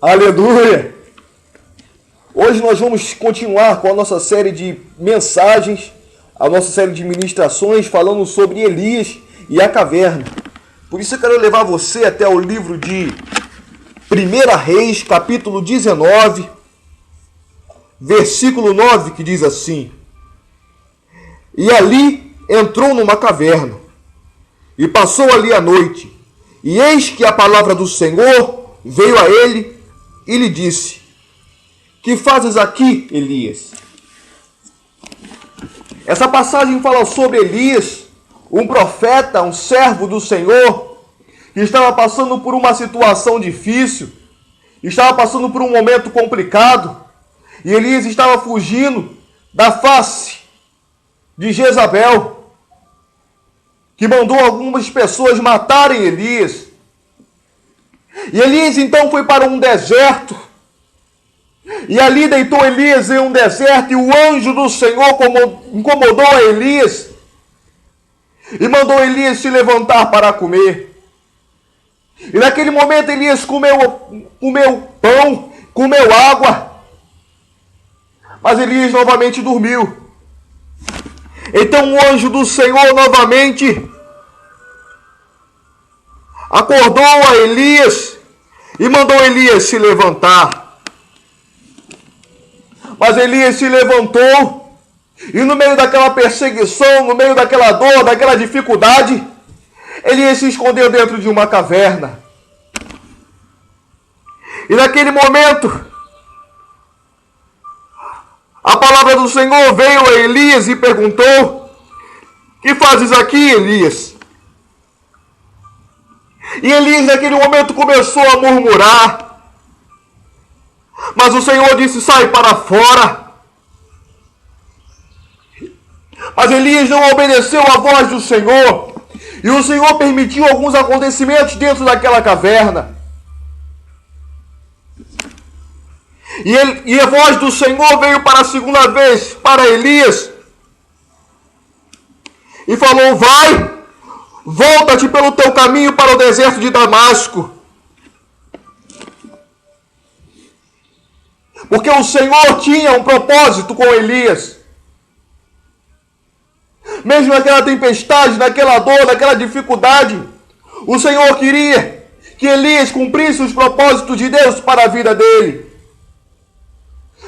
Aleluia! Hoje nós vamos continuar com a nossa série de mensagens, a nossa série de ministrações falando sobre Elias e a caverna. Por isso eu quero levar você até o livro de 1 Reis, capítulo 19, versículo 9, que diz assim: E ali entrou numa caverna, e passou ali a noite. E eis que a palavra do Senhor veio a ele e lhe disse: Que fazes aqui, Elias? Essa passagem fala sobre Elias, um profeta, um servo do Senhor, que estava passando por uma situação difícil, estava passando por um momento complicado, e Elias estava fugindo da face de Jezabel, que mandou algumas pessoas matarem Elias. E Elias então foi para um deserto, e ali deitou Elias em um deserto, e o anjo do Senhor incomodou a Elias, e mandou Elias se levantar para comer. E naquele momento Elias comeu pão, comeu água, mas Elias novamente dormiu. Então o anjo do Senhor novamente acordou a Elias e mandou Elias se levantar. Mas Elias se levantou e no meio daquela perseguição, no meio daquela dor, daquela dificuldade, Elias se escondeu dentro de uma caverna. E naquele momento, a palavra do Senhor veio a Elias e perguntou: Que fazes aqui, Elias? E Elias naquele momento começou a murmurar. Mas o Senhor disse: Sai para fora. Mas Elias não obedeceu à voz do Senhor. E o Senhor permitiu alguns acontecimentos dentro daquela caverna. E a voz do Senhor veio para a segunda vez para Elias e falou: Vai, volta-te pelo teu caminho para o deserto de Damasco. Porque o Senhor tinha um propósito com Elias. Mesmo naquela tempestade, naquela dor, naquela dificuldade, o Senhor queria que Elias cumprisse os propósitos de Deus para a vida dele.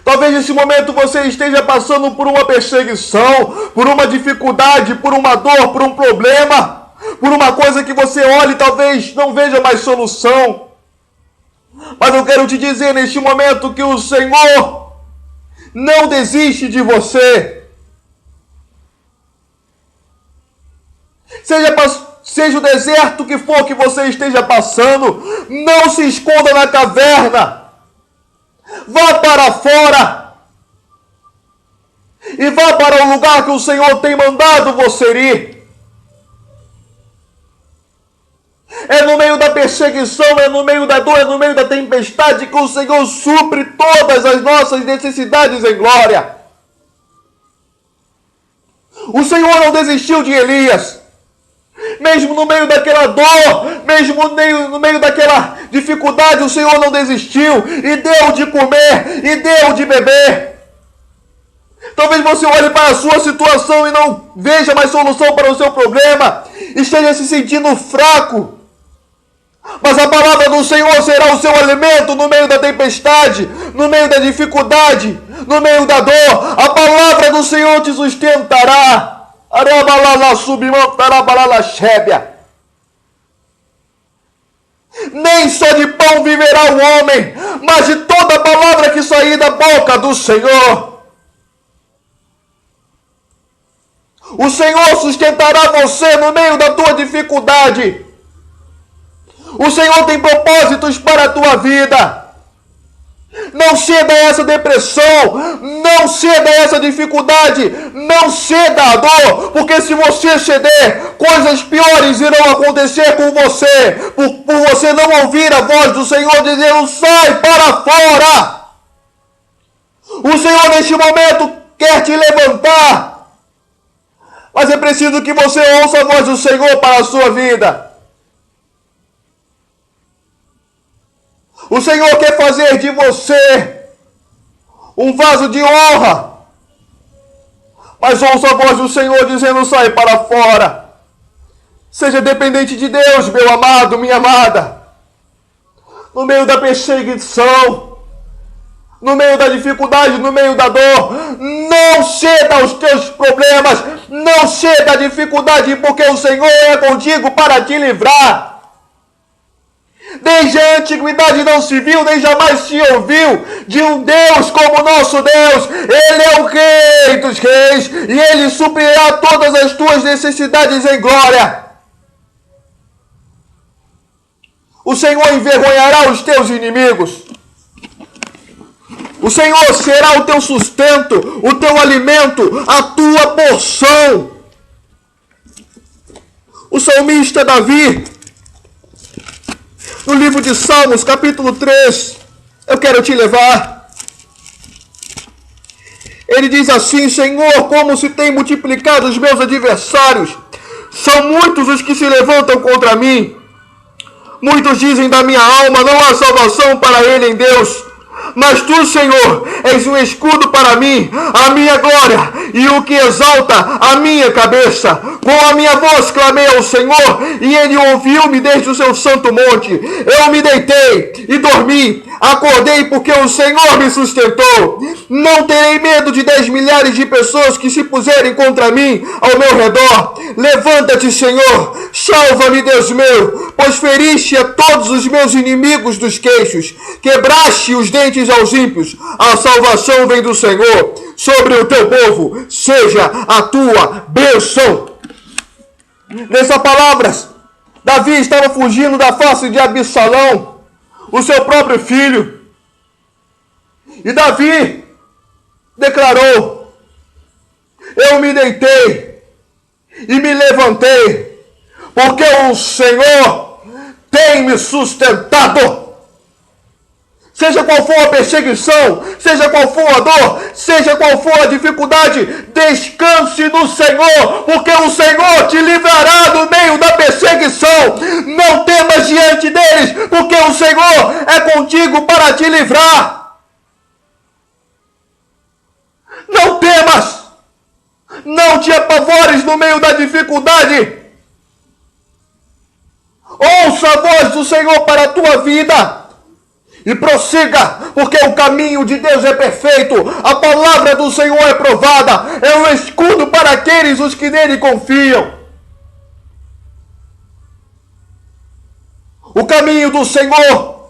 Talvez nesse momento você esteja passando por uma perseguição, por uma dificuldade, por uma dor, por um problema, por uma coisa que você olha e talvez não veja mais solução. Mas eu quero te dizer neste momento que o Senhor não desiste de você. Seja o deserto que for que você esteja passando, não se esconda na caverna. Vá para fora. E vá para o lugar que o Senhor tem mandado você ir. É no meio da perseguição, é no meio da dor, é no meio da tempestade que o Senhor supre todas as nossas necessidades em glória. O Senhor não desistiu de Elias. Mesmo no meio daquela dor, mesmo no meio daquela dificuldade, o Senhor não desistiu e deu de comer e deu de beber. Talvez você olhe para a sua situação e não veja mais solução para o seu problema, esteja se sentindo fraco. Mas a palavra do Senhor será o seu alimento no meio da tempestade, no meio da dificuldade, no meio da dor. A palavra do Senhor te sustentará. Nem só de pão viverá o homem, mas de toda a palavra que sair da boca do Senhor. O Senhor sustentará você no meio da tua dificuldade. O Senhor tem propósitos para a tua vida. Não ceda a essa depressão, não ceda a essa dificuldade, não ceda à dor, porque se você ceder, coisas piores irão acontecer com você, por você não ouvir a voz do Senhor dizendo: sai para fora. O Senhor neste momento quer te levantar, mas é preciso que você ouça a voz do Senhor para a sua vida. O Senhor quer fazer de você um vaso de honra. Mas ouça a voz do Senhor dizendo: sai para fora. Seja dependente de Deus, meu amado, minha amada. No meio da perseguição, no meio da dificuldade, no meio da dor, não ceda aos teus problemas, não ceda à dificuldade, porque o Senhor é contigo para te livrar. Desde a antiguidade não se viu, nem jamais se ouviu de um Deus como nosso Deus. Ele é o Rei dos Reis e Ele suprirá todas as tuas necessidades em glória. O Senhor envergonhará os teus inimigos. O Senhor será o teu sustento, o teu alimento, a tua porção. O salmista Davi, no livro de Salmos, capítulo 3, eu quero te levar. Ele diz assim: Senhor, como se tem multiplicado os meus adversários. São muitos os que se levantam contra mim. Muitos dizem da minha alma: não há salvação para ele em Deus. Mas tu, Senhor, és um escudo para mim, a minha glória e o que exalta a minha cabeça. Com a minha voz clamei ao Senhor e Ele ouviu-me desde o seu santo monte. Eu me deitei e dormi, acordei porque o Senhor me sustentou. Não terei medo de 10 milhares de pessoas que se puserem contra mim ao meu redor. Levanta-te, Senhor, salva-me, Deus meu, pois feriste a todos os meus inimigos dos queixos, quebraste os dentes aos ímpios. A salvação vem do Senhor, sobre o teu povo seja a tua bênção. Nessas palavras, Davi estava fugindo da face de Absalão, o seu próprio filho. E Davi declarou: eu me deitei e me levantei, porque o Senhor tem me sustentado. Seja qual for a perseguição, seja qual for a dor, seja qual for a dificuldade, descanse no Senhor, porque o Senhor te livrará do meio da perseguição. Não temas diante deles, porque o Senhor é contigo para te livrar. Não temas, não te apavores no meio da dificuldade. Ouça a voz do Senhor para a tua vida. E prossiga, porque o caminho de Deus é perfeito, a palavra do Senhor é provada, é um escudo para aqueles os que nele confiam. O caminho do Senhor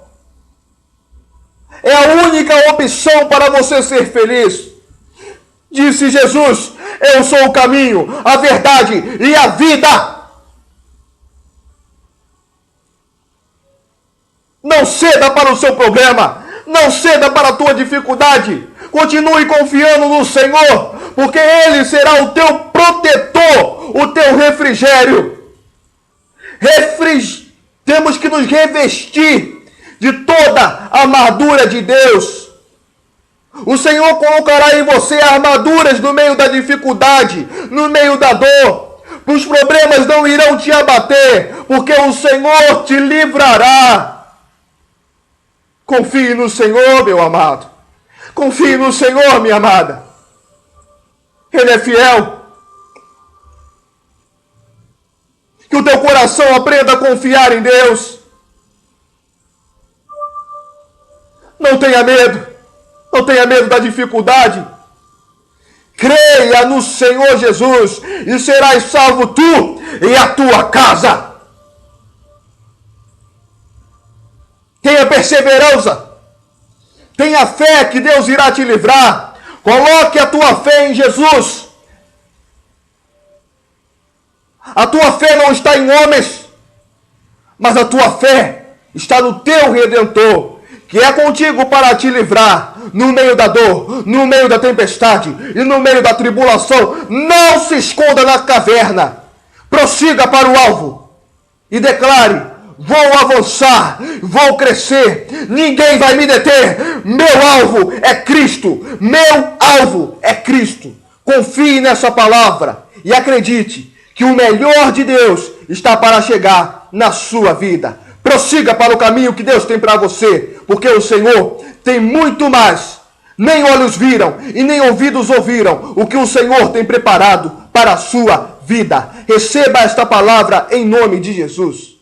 é a única opção para você ser feliz. Disse Jesus: eu sou o caminho, a verdade e a vida. Não ceda para o seu problema, não ceda para a tua dificuldade. Continue confiando no Senhor, porque Ele será o teu protetor, o teu refrigério. Temos que nos revestir de toda a armadura de Deus. O Senhor colocará em você armaduras no meio da dificuldade, no meio da dor. Os problemas não irão te abater, porque o Senhor te livrará. Confie no Senhor, meu amado. Confie no Senhor, minha amada. Ele é fiel. Que o teu coração aprenda a confiar em Deus. Não tenha medo. Não tenha medo da dificuldade. Creia no Senhor Jesus e serás salvo tu e a tua casa. Tenha perseverança. Tenha fé que Deus irá te livrar. Coloque a tua fé em Jesus. A tua fé não está em homens, mas a tua fé está no teu Redentor, que é contigo para te livrar no meio da dor, no meio da tempestade e no meio da tribulação. Não se esconda na caverna. Prossiga para o alvo e declare: vou avançar, vou crescer, ninguém vai me deter. Meu alvo é Cristo, meu alvo é Cristo. Confie nessa palavra e acredite que o melhor de Deus está para chegar na sua vida. Prossiga para o caminho que Deus tem para você, porque o Senhor tem muito mais. Nem olhos viram e nem ouvidos ouviram o que o Senhor tem preparado para a sua vida. Receba esta palavra em nome de Jesus.